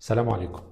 السلام عليكم.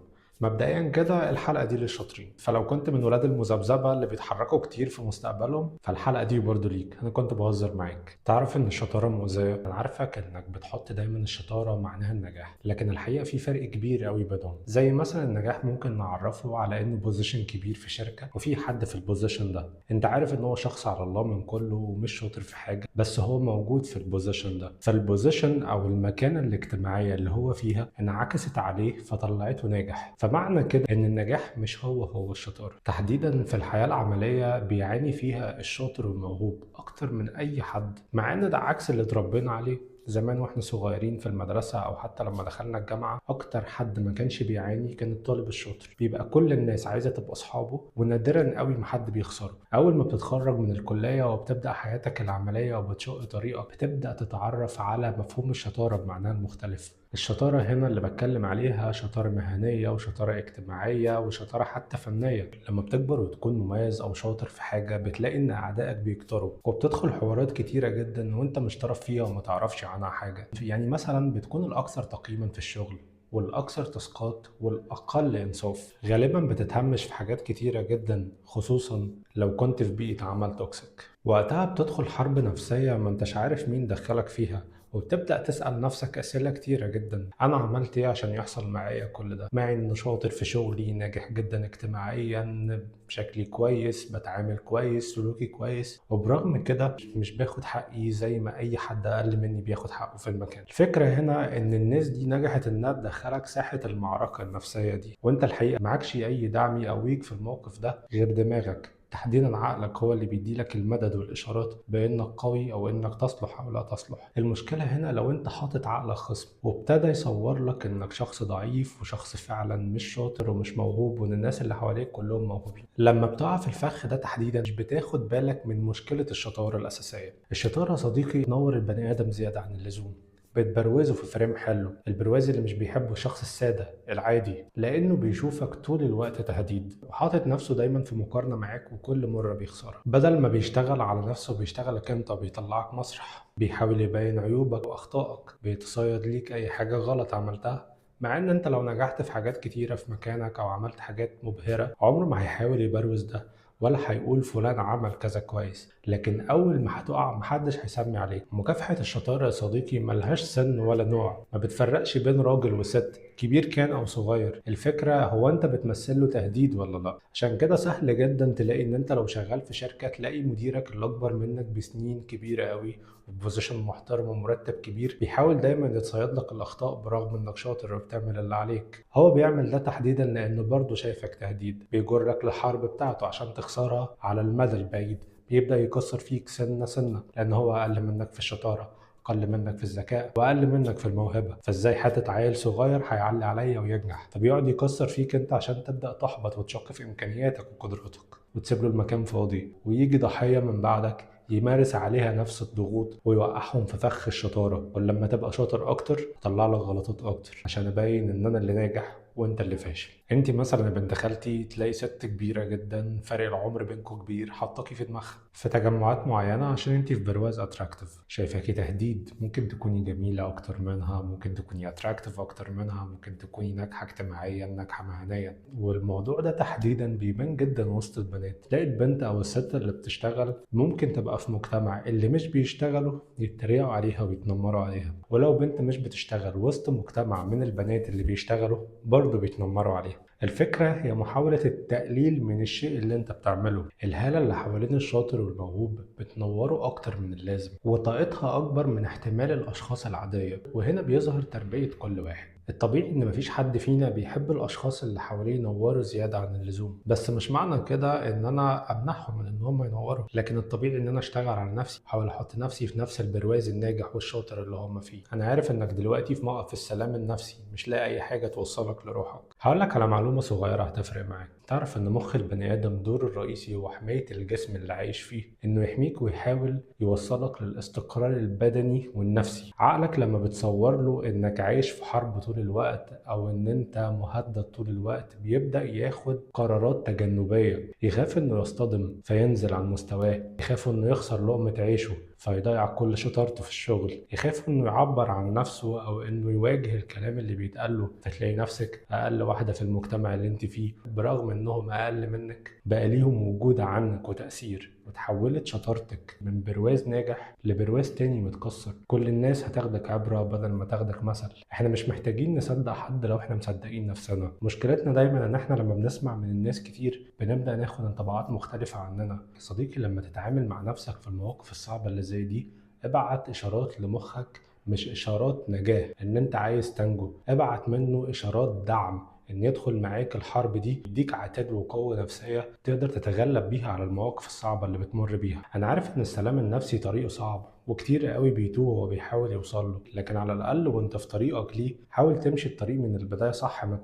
مبدئيا كده الحلقة دي للشاطرين، فلو كنت من ولاد المذبذبة اللي بيتحركوا كتير في مستقبلهم فالحلقة دي برضو ليك. أنا كنت بهزر معاك. تعرف إن الشطارة مؤذية؟ أنا عارفك إنك بتحط دايما الشطارة معناها النجاح، لكن الحقيقة في فرق كبير قوي بينهم. زي مثلا النجاح ممكن نعرفه على إنه بوزيشن كبير في شركة وفي حد في البوزيشن ده أنت عارف إن هو شخص على الله من كله ومش شاطر في حاجة، بس هو موجود في البوزيشن ده. فالبوزيشن أو المكانة الاجتماعية اللي هو فيها انعكست عليه فطلعته ناجح. فمعنى كده ان النجاح مش هو الشطارة. تحديدا في الحياة العملية بيعاني فيها الشاطر والموهوب اكتر من اي حد، مع ان ده عكس اللي اتربينا عليه زمان واحنا صغيرين في المدرسة او حتى لما دخلنا الجامعة. اكتر حد ما كانش بيعاني كان الطالب الشاطر، بيبقى كل الناس عايزة تبقى اصحابه ونادرا قوي ما حد بيخسره. اول ما بتتخرج من الكلية وبتبدأ حياتك العملية وبتشق طريقك بتبدأ تتعرف على مفهوم الشطارة بمعناه المختلف. الشطارة هنا اللي بتكلم عليها شطارة مهنية وشطارة اجتماعية وشطارة حتى فنية. لما بتكبر وتكون مميز أو شاطر في حاجة بتلاقي إن أعدائك بيكتروا وبتدخل حوارات كتيرة جدا وإنت مش طرف فيها وما تعرفش عنها حاجة. يعني مثلا بتكون الأكثر تقييما في الشغل والأكثر تاسكات والأقل إنصاف. غالبا بتتهمش في حاجات كتيرة جدا، خصوصا لو كنت في بيئة عمل توكسيك. وقتها بتدخل حرب نفسية ما انتش عارف مين دخلك فيها، وبتبدأ تسأل نفسك أسئلة كتيرة جدا. أنا عملت إيه عشان يحصل معايا كل ده؟ مع إني شاطر في شغلي، ناجح جدا اجتماعيا، شكلي كويس، بتعامل كويس، سلوكي كويس، وبرغم كده مش باخد حقي زي ما أي حد أقل مني بياخد حقه في المكان. الفكرة هنا إن الناس دي نجحت إنها تدخلك ساحة المعركة النفسية دي، وإنت الحقيقة معكش أي دعم يقويك في الموقف ده غير دماغك. تحديدا عقلك هو اللي بيديلك المدد والإشارات بأنك قوي أو أنك تصلح أو لا تصلح. المشكلة هنا لو أنت حاطط عقلك خصم وابتدى يصور لك أنك شخص ضعيف وشخص فعلا مش شاطر ومش موهوب وأن الناس اللي حواليك كلهم موهوبين. لما بتقع في الفخ ده تحديدا مش بتاخد بالك من مشكلة الشطارة الأساسية. الشطارة يا صديقي تنور البني آدم زيادة عن اللزوم، بتبروزه في فريم حلو، البرواز اللي مش بيحبه الشخص السادة العادي، لأنه بيشوفك طول الوقت تهديد وحاطط نفسه دايما في مقارنة معاك وكل مرة بيخسرك. بدل ما بيشتغل على نفسه بيشتغلك انت، بيطلعك مسرح، بيحاول يبين عيوبك وأخطائك، بيتصيد ليك أي حاجة غلط عملتها. مع ان انت لو نجحت في حاجات كتيرة في مكانك او عملت حاجات مبهرة عمره ما هيحاول يبروز ده ولا هيقول فلان عمل كذا كويس. لكن اول ما هتقع محدش هيسمي عليك. مكافحة الشطارة يا صديقي ملهاش سن ولا نوع، ما بتفرقش بين راجل وست، كبير كان او صغير. الفكرة هو انت بتمثل له تهديد ولا لا. عشان كده سهل جدا تلاقي ان انت لو شغال في شركة تلاقي مديرك اللي اكبر منك بسنين كبيرة قوي وبوزيشن محترم ومرتب كبير بيحاول دايما يتصيد لك الاخطاء برغم انك شاطر وبتعمل اللي عليك. هو بيعمل ده تحديدا لانه برضه شايفك تهديد، بيجرك للحرب بتاعته عشان تخسرها على المدى البعيد. بيبدأ يكسر فيك سنة سنة لأن هو أقل منك في الشطارة، أقل منك في الذكاء، وأقل منك في الموهبة. فإزاي حتة عيل صغير هيعلي عليا وينجح؟ فبيقعد يكسر فيك أنت عشان تبدأ تحبط وتشك في إمكانياتك وقدراتك وتسيب له المكان فاضي، ويجي ضحية من بعدك يمارس عليها نفس الضغوط ويوقعهم في فخ الشطارة. ولما تبقى شاطر أكتر أطلع لك غلطات أكتر عشان أبين إن أنا اللي ناجح وانت اللي فاشل. انت مثلا يا بنت خالتي تلاقي ست كبيره جدا فرق العمر بينكم كبير حطاكي في دماغها في تجمعات معينه عشان انت في برواز اتراكتيف، شايفاكي تهديد. ممكن تكوني جميله اكتر منها، ممكن تكوني اتراكتيف اكتر منها، ممكن تكوني ناجحه اجتماعيا ناجحه مهنيا. والموضوع ده تحديدا بيبان جدا وسط البنات. تلاقي البنت او الست اللي بتشتغل ممكن تبقى في مجتمع اللي مش بيشتغلوا يتريقوا عليها ويتنمروا عليها، ولو بنت مش بتشتغل وسط مجتمع من البنات اللي بيشتغلوا برضه بيتنمروا عليها. الفكرة هي محاولة التقليل من الشيء اللي انت بتعمله. الهالة اللي حوالين الشاطر والموهوب بتنوره اكتر من اللازم وطاقتها اكبر من احتمال الاشخاص العادية، وهنا بيظهر تربية كل واحد. الطبيعي ان مفيش حد فينا بيحب الاشخاص اللي حواليه ينوروا زيادة عن اللزوم، بس مش معنى كده ان انا امنعهم من ان هم ينوروا. لكن الطبيعي ان انا اشتغل على نفسي، احاول احط نفسي في نفس البرواز الناجح والشاطر اللي هم فيه. انا عارف انك دلوقتي في موقف السلام النفسي مش لاقي اي حاجة توصلك لروحك. هقول لك على معلومة صغيرة هتفرق معاك. تعرف ان مخ البني ادم دوره الرئيسي هو حماية الجسم اللي عايش فيه، انه يحميك ويحاول يوصلك للاستقرار البدني والنفسي. عقلك لما بتصور له انك عايش في حرب طول الوقت او ان انت مهدد طول الوقت بيبدأ ياخد قرارات تجنبية، يخاف انه يصطدم فينزل عن مستواه، يخاف انه يخسر لقمة عيشه فيضيع كل شطارته في الشغل، يخاف انه يعبر عن نفسه او انه يواجه الكلام اللي بيتقال له، فتلاقي نفسك اقل واحدة في المجتمع اللي انت فيه برغم انهم اقل منك بقى ليهم وجود عنك وتأثير، وتحولت شطارتك من برواز ناجح لبرواز تاني متكسر. كل الناس هتاخدك عبرة بدل ما تاخدك مثل. احنا مش محتاجين نصدق حد لو احنا مصدقين نفسنا. مشكلتنا دايما ان احنا لما بنسمع من الناس كتير بنبدأ ناخد انطباعات مختلفة عننا. صديقي، لما تتعامل مع نفسك في المواقف الصعبة اللي زي دي ابعت اشارات لمخك، مش اشارات نجاة ان انت عايز تنجو، ابعت منه اشارات دعم ان يدخل معاك الحرب دي، يديك عتاد وقوة نفسية تقدر تتغلب بيها على المواقف الصعبة اللي بتمر بيها. انا عارف ان السلام النفسي طريقه صعب وكتير قوي بيتوه وهو بيحاول يوصل له، لكن على الاقل وانت في طريقك ليه حاول تمشي الطريق من البداية صح، ما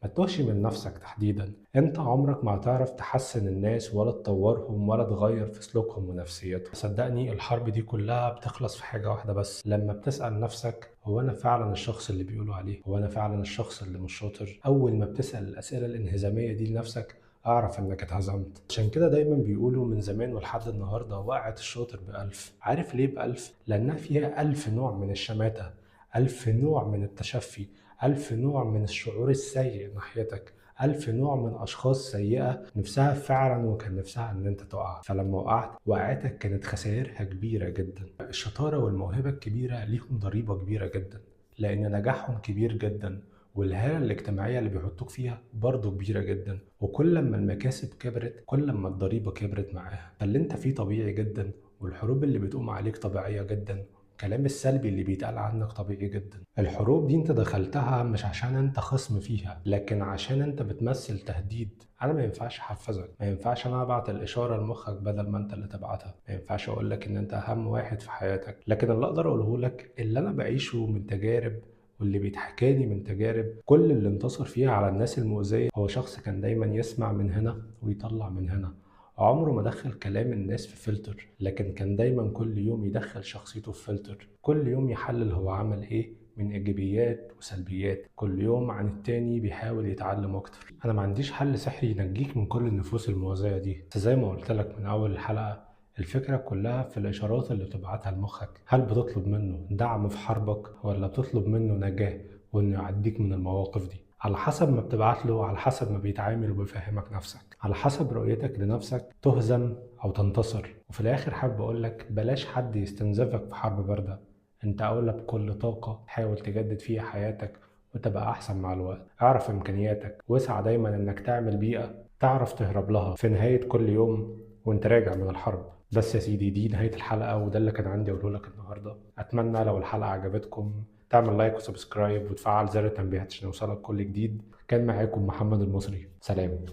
تتوهش من نفسك تحديدا. انت عمرك ما هتعرف تحسن الناس ولا تطورهم ولا تغير في سلوكهم ونفسيتهم. صدقني الحرب دي كلها بتخلص في حاجة واحدة بس، لما بتسأل نفسك هو أنا فعلا الشخص اللي بيقولوا عليه؟ هو أنا فعلا الشخص اللي مش شاطر؟ أول ما بتسأل الأسئلة الانهزامية دي لنفسك أعرف إنك اتهزمت. عشان كده دايما بيقولوا من زمان ولحد النهاردة وقعت الشاطر ب1000. عارف ليه ب1000؟ لأنها فيها 1000 نوع من الشماتة، 1000 نوع من التشفي، 1000 نوع من الشعور السيء ناحيتك، 1000 نوع من أشخاص سيئة نفسها فعلا وكان نفسها إن أنت تقع. فلما وقعت وقعتك كانت خسائرها كبيرة جدا. الشطارة والموهبة الكبيرة ليهم ضريبة كبيرة جدا لأن نجاحهم كبير جدا، والهالة الاجتماعية اللي بيحطوك فيها برضه كبيرة جدا. وكل ما المكاسب كبرت كل ما الضريبة كبرت معاها. فاللي انت فيه طبيعي جدا، والحروب اللي بتقوم عليك طبيعية جدا، الكلام السلبي اللي بيتقال عنك طبيعي جدا. الحروب دي انت دخلتها مش عشان انت خصم فيها، لكن عشان انت بتمثل تهديد. انا ما ينفعش احفزك، ما ينفعش انا ابعت الاشاره لمخك بدل ما انت اللي تبعتها، ما ينفعش اقول لك ان انت اهم واحد في حياتك، لكن اللي اقدر اقوله لك اللي انا بعيشه من تجارب واللي بيتحكالي من تجارب. كل اللي انتصر فيها على الناس المؤذية هو شخص كان دايما يسمع من هنا ويطلع من هنا. عمره ما دخل كلام الناس في فلتر، لكن كان دايما كل يوم يدخل شخصيته في فلتر. كل يوم يحلل هو عمل ايه من ايجابيات وسلبيات، كل يوم عن التاني بيحاول يتعلم اكتر. انا ما عنديش حل سحري ينجيك من كل النفوس المؤذية دي، بس زي ما قلت لك من اول الحلقة الفكرة كلها في الإشارات اللي بتبعتها لمخك. هل بتطلب منه دعم في حربك ولا بتطلب منه نجاة وإنه يعديك من المواقف دي؟ على حسب ما بتبعت له، على حسب ما بيتعامل وبيفهمك نفسك، على حسب رؤيتك لنفسك تهزم أو تنتصر. وفي الآخر حابب أقولك بلاش حد يستنزفك في حرب باردة. أنت أولى بكل طاقة حاول تجدد فيها حياتك وتبقى أحسن مع الوقت. اعرف إمكانياتك واسعى دايما إنك تعمل بيئة تعرف تهرب لها في نهاية كل يوم وانت راجع من الحرب. بس يا سيدي دي نهاية الحلقة وده اللي كان عندي أقوله لك النهاردة. أتمنى لو الحلقة عجبتكم تعمل لايك وسبسكرايب وتفعل زر التنبيهات عشان يوصلك كل جديد. كان معاكم محمد المصري، سلام.